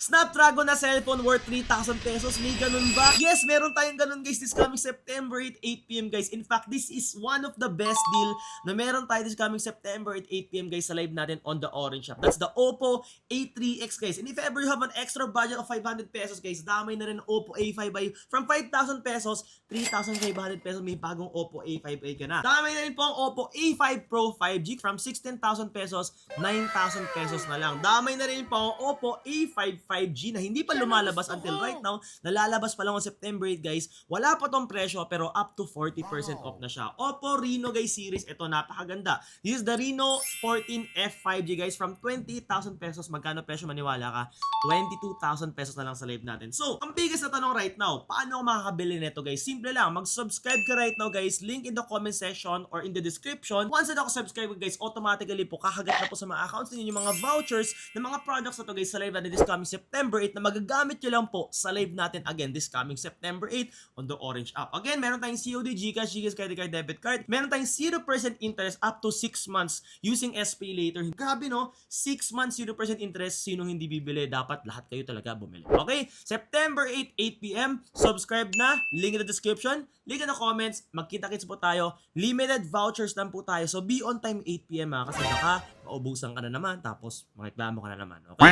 Snapdragon na cellphone worth 3,000 pesos. May ganun ba? Yes, meron tayong ganun guys this coming September 8, 8pm guys. In fact, this is one of the best deal na meron tayo this coming September 8, 8pm guys sa live natin on the Orange Shop. That's the Oppo A3X guys. And if ever you have an extra budget of 500 pesos guys, damay na rin Oppo A5 ay from 5,000 pesos, 3,500 pesos may bagong Oppo A5 ka na. Damay na rin po ang Oppo A5 Pro 5G from 16,000 pesos, 9,000 pesos na lang. Damay na rin po ang Oppo A5 5G na hindi pa lumalabas until right now. Nalalabas pa lang on September 8 guys. Wala pa tong presyo pero up to 40% off na siya. Oppo Reno guys series. Ito napakaganda. This is the Reno 14F 5G guys from 28,000 pesos. Magkano presyo maniwala ka? 22,000 pesos na lang sa live natin. So, ang biggest na tanong right now, paano ako makakabili nito guys? Simple lang. Mag-subscribe ka right now guys. Link in the comment section or in the description. Once na ako subscribe guys, automatically po kakagat na po sa mga accounts ninyo yung mga vouchers ng mga products na to guys sa live natin this coming September 8 na magagamit nyo lang po sa live natin again this coming September 8 on the Orange app. Again, meron tayong COD, GCash, GCash credit card, debit card. Meron tayong 0% interest up to 6 months using SPay later. Grabe no? 6 months 0% interest. Sino hindi bibili? Dapat lahat kayo talaga bumili. Okay? September 8, 8pm. Subscribe na. Link in the description. Link in the comments. Magkita-kits po tayo. Limited vouchers lang po tayo. So be on time 8pm ha. Kasi baka maubusan ka na naman tapos makiklamo ka na naman. Okay?